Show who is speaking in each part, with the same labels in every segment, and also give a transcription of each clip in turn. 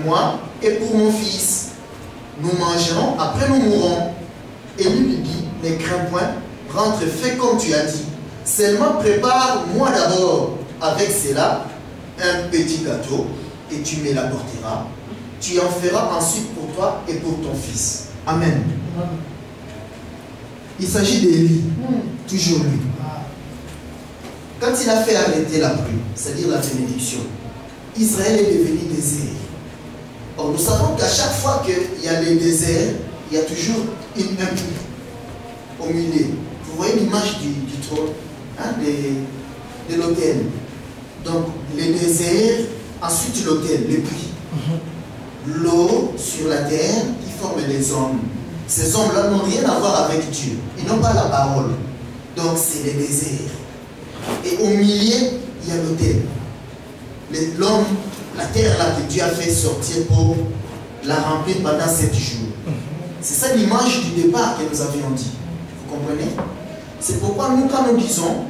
Speaker 1: moi et pour mon fils. Nous mangerons, après nous mourrons. Et lui dit, ne crains point, rentre, fais comme tu as dit. Seulement prépare-moi d'abord avec cela un petit gâteau et tu me l'apporteras. Tu en feras ensuite pour toi et pour ton fils. Amen. Il s'agit d'Élie, toujours lui. Quand il a fait arrêter la pluie, c'est-à-dire la bénédiction, Israël est devenu désert. Or, nous savons qu'à chaque fois qu'il y a les déserts, il y a toujours un puits au milieu. Vous voyez l'image du trône, hein, de l'autel. Donc, les déserts, ensuite l'autel, les puits. L'eau sur la terre qui forme les hommes. Ces hommes-là n'ont rien à voir avec Dieu. Ils n'ont pas la parole. Donc, c'est les déserts. Et au milieu, il y a l'autel. L'homme, la terre là que Dieu a fait sortir pour la remplir pendant 7 jours. C'est ça l'image du départ que nous avions dit. Vous comprenez? C'est pourquoi nous, quand nous disons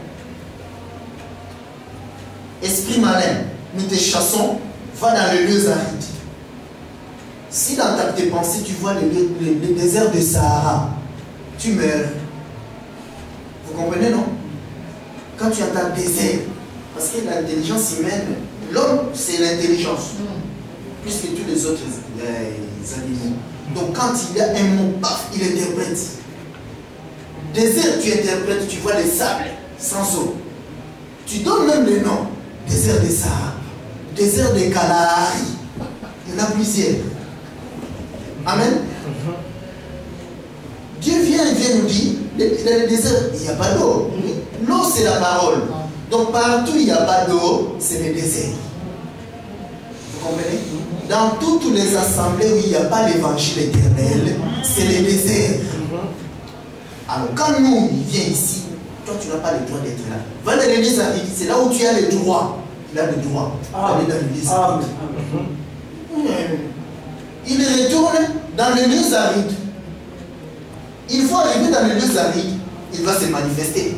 Speaker 1: esprit malin, nous te chassons, va dans les lieux arides. Si dans tes pensées tu vois le désert de Sahara, tu meurs. Vous comprenez, non? Quand tu entends désert, parce que l'intelligence humaine, l'homme c'est l'intelligence, plus que tous les autres animaux. Donc quand il y a un mot, paf, il interprète. Désert, tu interprètes, tu vois les sables sans eau. Tu donnes même le nom. Désert de Sahara, désert de Kalahari. Il y en a plusieurs. Amen. Dieu vient nous dire, dans le désert, il n'y a pas d'eau. L'eau, c'est la parole. Donc partout il n'y a pas d'eau, c'est le désert. Vous comprenez? Dans toutes les assemblées où il n'y a pas l'évangile éternel, c'est le désert. Alors quand nous, il vient ici, toi tu n'as pas le droit d'être là. Va dans l'église arides, c'est là où tu as le droit. Il a le droit d'aller dans l'église aride. Il retourne dans les lieux arides. Il faut arriver dans les lieux arides, il va se manifester.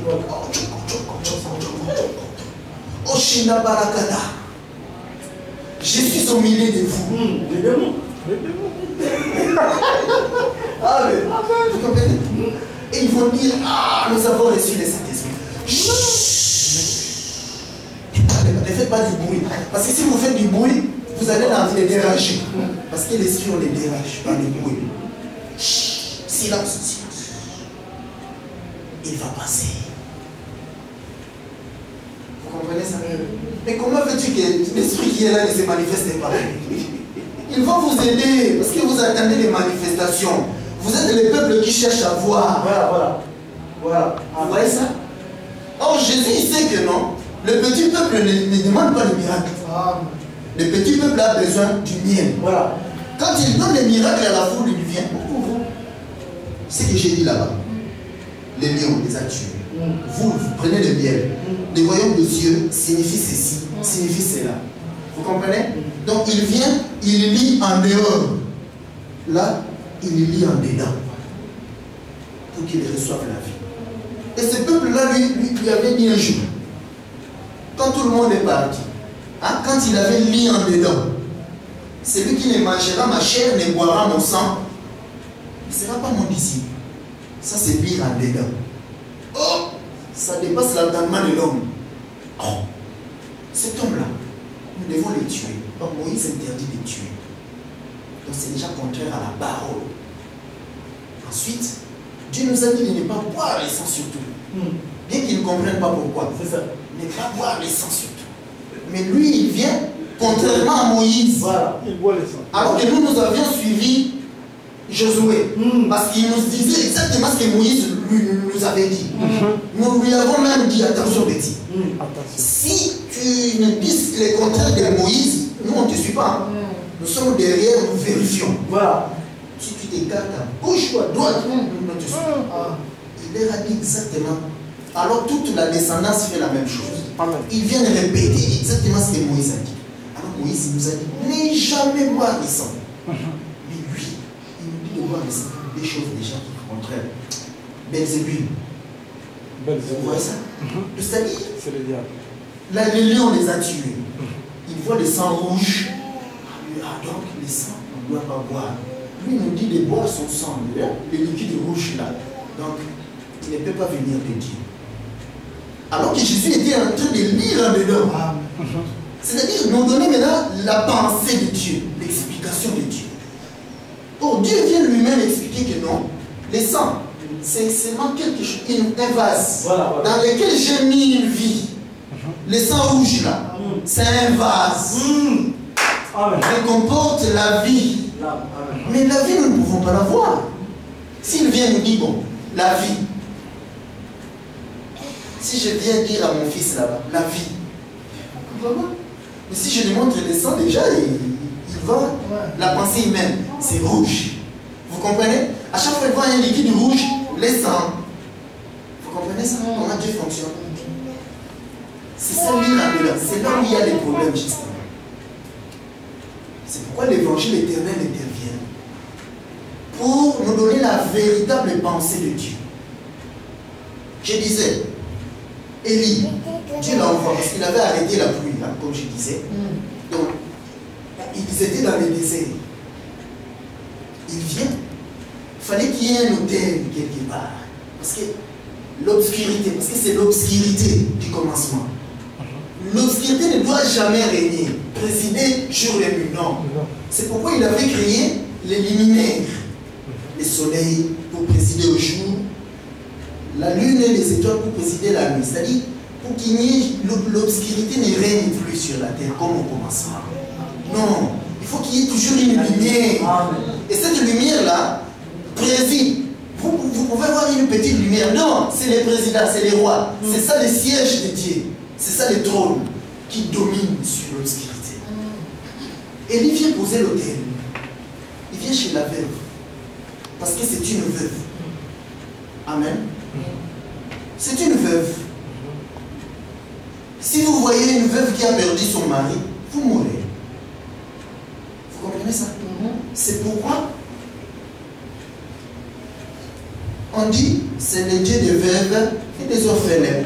Speaker 1: Oh Shina Barakada, je suis au milieu de vous.
Speaker 2: Les démons.
Speaker 1: Vous comprenez? Et ils vont dire, ah, nous avons reçu le Saint-Esprit. Ne faites pas du bruit. Parce que si vous faites du bruit, vous allez les déranger. Parce que l'esprit, on les dérange par le bruit. Silence, silence. Il va passer. Vous comprenez ça? Mais comment veux-tu que l'esprit qui est là ne se manifeste pas? Il va vous aider parce que vous attendez les manifestations. Vous êtes le peuple qui cherche à voir. Voilà. Vous voyez ça? Or, Jésus, il sait que non. Le petit peuple ne demande pas le miracle. Le petit peuple a besoin du miel. Voilà. Quand il donne les miracles à la foule, il vient. C'est ce que j'ai dit là-bas. Les lions les a tués. Vous prenez le miel. Le royaume de Dieu signifie ceci, signifie cela. Vous comprenez? Donc il vient, il lit en dehors. Là, il lit en dedans. Pour qu'il reçoive la vie. Et ce peuple-là, lui avait dit un jour, quand tout le monde est parti, hein, quand il avait mis en dedans, celui qui ne mangera ma chair, ne boira mon sang, il ne sera pas mon disciple. Ça, c'est lire en dedans. Oh, ça dépasse l'entendement de l'homme. Oh, cet homme-là, nous devons le tuer. Donc Moïse interdit de tuer. Donc c'est déjà contraire à la parole. Ensuite, Dieu nous a dit de ne pas boire le sang surtout. Bien qu'ils ne comprennent pas pourquoi. C'est ça. Ne pas boire le sang surtout. Mais lui, il vient contrairement à Moïse. Voilà. Il boit le sang. Alors que nous avions suivi Josué. Parce qu'il nous disait exactement ce que Moïse nous avait dit. Nous lui avons même dit, attention Betty. Si tu ne dis le contraire de Moïse, nous on ne te suit pas. Nous sommes derrière, nous vérifions. Voilà. Si tu t'écartes à gauche ou à droite, nous ne te suivons pas. Il leur a dit exactement. Alors toute la descendance fait la même chose. Ils viennent répéter exactement ce que Moïse a dit. Alors Moïse nous a dit, ne jamais boire le sang. Mais lui, il nous dit de boire le sang. Des choses déjà qui sont contraires. Belzébul. Vous voyez ça? C'est-à-dire, c'est le diable. Là, les lions les a tués. Ils voient le sang rouge. donc le sang, on ne doit pas boire. Lui nous dit de boire son sang, le liquide rouge là. Donc, il ne peut pas venir de Dieu. Alors que Jésus était en train de lire en dedans. C'est-à-dire, nous donner maintenant la pensée de Dieu, l'explication de Dieu. Or, Dieu vient lui-même expliquer que non, le sang, c'est seulement quelque chose, un vase dans lequel j'ai mis une vie. Le sang rouge là, c'est un vase. Il comporte la vie. Mais la vie, nous ne pouvons pas la voir. S'il vient nous dire, bon, la vie. Si je viens dire à mon fils là-bas, la vie. Mais si je lui montre le sang, déjà, il va. La pensée humaine, c'est rouge. Vous comprenez? À chaque fois qu'il voit un liquide rouge, le sang. Vous comprenez ça? Comment Dieu fonctionne? C'est ça l'île, c'est là où il y a des problèmes, justement. C'est pourquoi l'évangile éternel intervient. Pour nous donner la véritable pensée de Dieu. Je disais, Élie, Dieu l'envoie parce qu'il avait arrêté la pluie, hein, comme je disais. Donc, ils étaient dans le désert. Il vient. Il fallait qu'il y ait un hôtel quelque part. Parce que l'obscurité, parce que c'est l'obscurité du commencement. L'obscurité ne doit jamais régner, présider jour et nuit. Non. C'est pourquoi il avait créé les luminaires. Le soleil pour présider au jour, la lune et les étoiles pour présider la nuit. C'est-à-dire, pour qu'il n'y ait l'obscurité ne règne plus sur la terre comme au commencement. Non, il faut qu'il y ait toujours une lumière. Et cette lumière-là préside. Vous pouvez voir une petite lumière. Non, c'est les présidents, c'est les rois. C'est ça le siège de Dieu. C'est ça le trône qui domine sur l'obscurité. Et il vient poser l'autel. Il vient chez la veuve. Parce que c'est une veuve. Amen. C'est une veuve. Si vous voyez une veuve qui a perdu son mari, vous mourrez. Vous comprenez ça? C'est pourquoi on dit c'est le Dieu des veuves et des orphelins.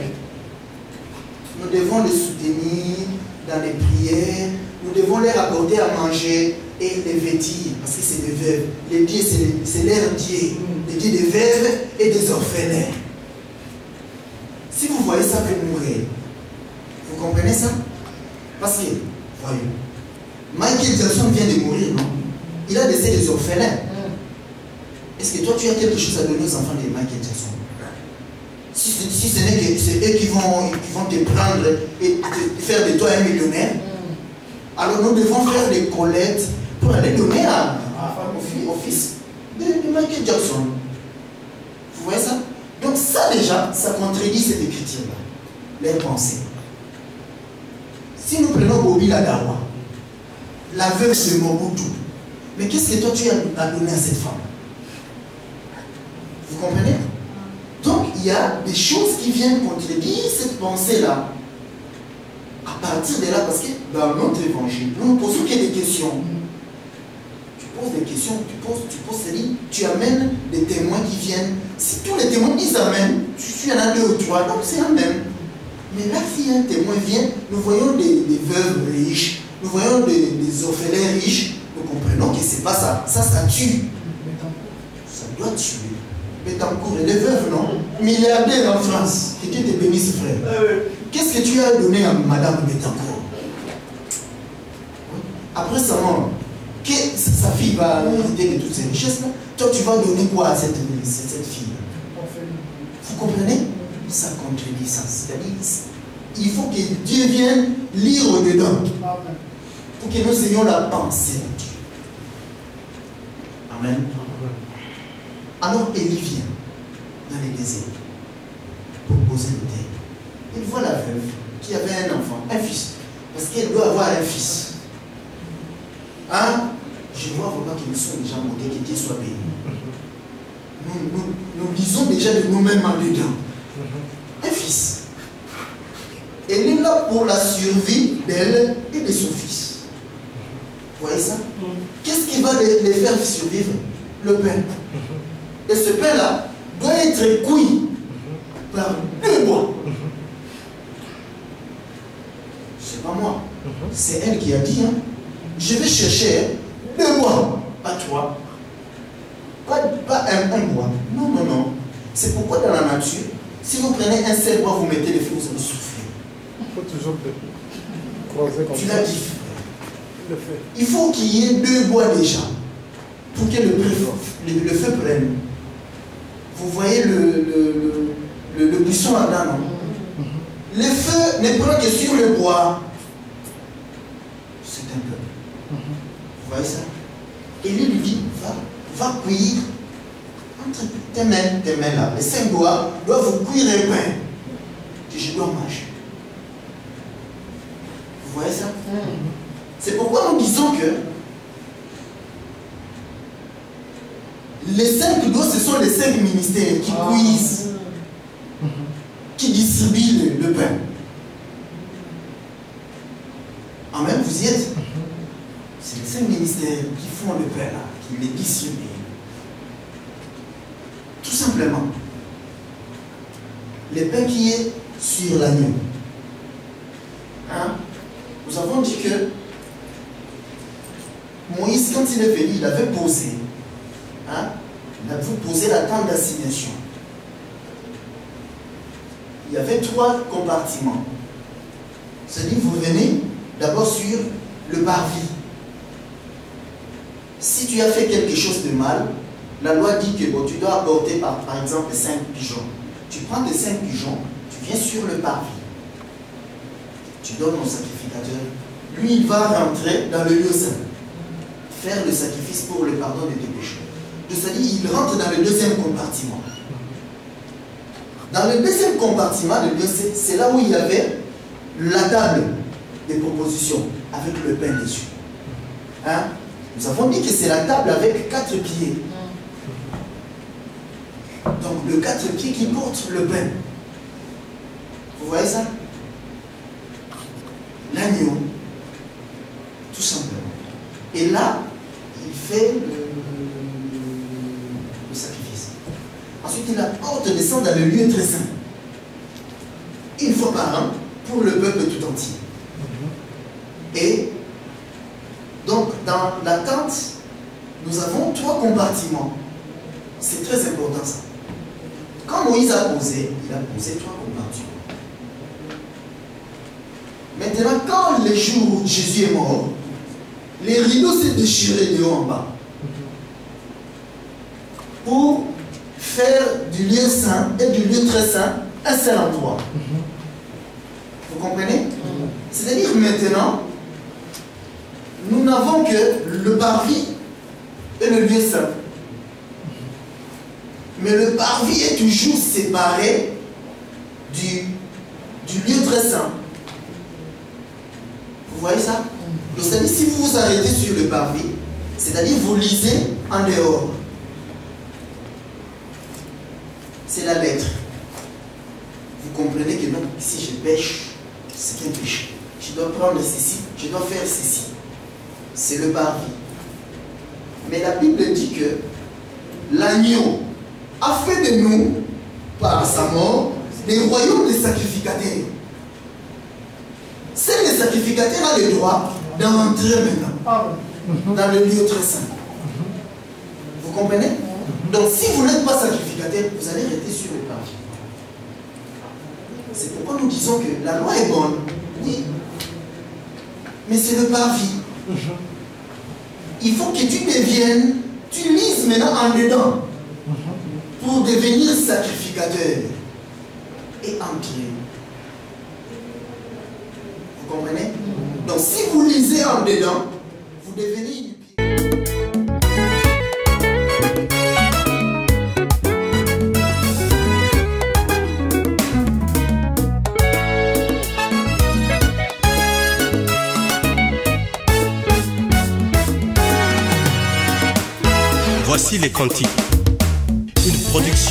Speaker 1: Nous devons les soutenir dans les prières, nous devons leur apporter à manger et les vêtir, parce que c'est des veuves. Les dieux, c'est leur Dieu, les dieux des veuves et des orphelins. Si vous voyez ça, vous mourrez. Vous comprenez ça? Parce que, voyons, Michael Jackson vient de mourir, non? Il a laissé des orphelins. Est-ce que toi, tu as quelque chose à donner aux enfants de Michael Jackson? Si ce n'est que c'est eux qui vont te prendre et te faire de toi un millionnaire, alors nous devons faire des collectes pour aller donner au fils de Michael Jackson. Vous voyez ça? Donc ça déjà, ça contredit cette écriture-là, leur pensée. Si nous prenons Bobby Ladawa, la veuve c'est Mobutu, mais qu'est-ce que toi tu as donné à cette femme? Vous comprenez? Donc il y a des choses qui viennent contredire cette pensée-là. À partir de là, parce que dans notre évangile, nous ne posons que des questions. Tu poses des questions, tu poses, c'est-à-dire, tu amènes des témoins qui viennent. Si tous les témoins ils amènent, tu en as 2 ou 3, donc c'est un même. Mais là, si un témoin vient, nous voyons des veuves riches, nous voyons des orphelins riches, nous comprenons que c'est pas ça. Ça tue. Ça doit tuer. Bettencourt et les veuves, non? Milliardaire en France. Que Dieu te bénisse, frère. Qu'est-ce que tu as donné à Madame Bettencourt? Après sa mort, sa fille va hériter de toutes ces richesses-là. Toi, tu vas donner quoi à cette fille? Vous comprenez? Ça contredit ça. C'est-à-dire, il faut que Dieu vienne lire au-dedans. Pour que nous ayons la pensée de Dieu. Amen. Alors Élie vient dans les déserts pour poser le thème. Il voit la veuve qui avait un enfant, un fils, parce qu'elle doit avoir un fils. Hein? Je vois vraiment qu'ils nous sont déjà montés, que Dieu soit béni. Nous lisons déjà de nous-mêmes en dedans. Un fils. Elle est là pour la survie d'elle et de son fils. Vous voyez ça? Qu'est-ce qui va les faire survivre? Le pain. Et ce pain-là doit être cuit par 2 mois. C'est pas moi. C'est elle qui a dit, hein, je vais chercher 2 bois, pas 3. Pas un bois. Non, non, non. C'est pourquoi dans la nature, si vous prenez un seul bois, vous mettez le feu, vous allez souffrir.
Speaker 2: Il faut toujours croiser comme ça.
Speaker 1: Tu l'as dit. Il faut qu'il y ait 2 bois déjà pour que le feu prenne. Vous voyez le buisson là-dedans, non? Le feu ne prend que sur le bois. C'est un peu. Vous voyez ça? Et lui dit, va cuire entre tes mains là. Les 5 doigts doivent cuire un pain que je dois manger. Vous voyez ça? C'est pourquoi nous disons que les 5 doigts, ce sont les 5 ministères qui cuisent, qui distribuent le pain. Amen, vous y êtes? C'est les 5 ministères qui font le pain là, qui les distribuent. Tout simplement. Le pain qui est sur l'agneau. Hein? Nous avons dit que Moïse, quand il est venu, il avait posé. Hein? Il avait posé la tente d'assignation. Il y avait 3 compartiments. C'est-à-dire, vous venez d'abord sur le parvis. Si tu as fait quelque chose de mal, la loi dit que bon, tu dois apporter par exemple 5 pigeons. Tu prends tes 5 pigeons, tu viens sur le parvis. Tu donnes au sacrificateur. Lui, il va rentrer dans le lieu saint, faire le sacrifice pour le pardon de tes péchés. C'est-à-dire, il rentre dans le 2e compartiment. Dans le 2e compartiment, c'est là où il y avait la table des propositions avec le pain dessus. Hein? Nous avons dit que c'est la table avec 4 pieds. Donc, le 4 pieds qui porte le pain. Vous voyez ça? L'agneau, tout simplement. Et là, il fait le sacrifice. Ensuite, il apporte, descend dans le lieu très saint. Une fois par an, pour le peuple tout entier. Et donc, dans la tente, nous avons 3 compartiments. C'est très important ça. Quand Moïse a posé, il a posé 3 compartiments. Maintenant, quand le jour où Jésus est mort, les rideaux s'est déchirés de haut en bas. Pour faire du lieu saint et du lieu très saint un seul endroit. Vous comprenez? C'est-à-dire maintenant, nous n'avons que le parvis et le lieu saint. Mais le parvis est toujours séparé du lieu très saint. Vous voyez ça? Donc, c'est-à-dire, si vous vous arrêtez sur le parvis, c'est-à-dire vous lisez en dehors. C'est la lettre. Vous comprenez que non, si je pêche, c'est un péché. Je dois prendre ceci, je dois faire ceci. C'est le parvis. Mais la Bible dit que l'agneau a fait de nous, par sa mort, des royaumes des sacrificateurs. C'est le sacrificateur a le droit d'entrer maintenant dans le lieu très saint. Vous comprenez? Donc si vous n'êtes pas sacrificateur, vous allez rester sur le parvis. C'est pourquoi nous disons que la loi est bonne, oui, mais c'est le parvis. Il faut que tu deviennes, tu lises maintenant en dedans pour devenir sacrificateur et entrer. Vous comprenez? Donc si vous lisez en dedans, vous devenez une
Speaker 3: Voici les cantiques, une production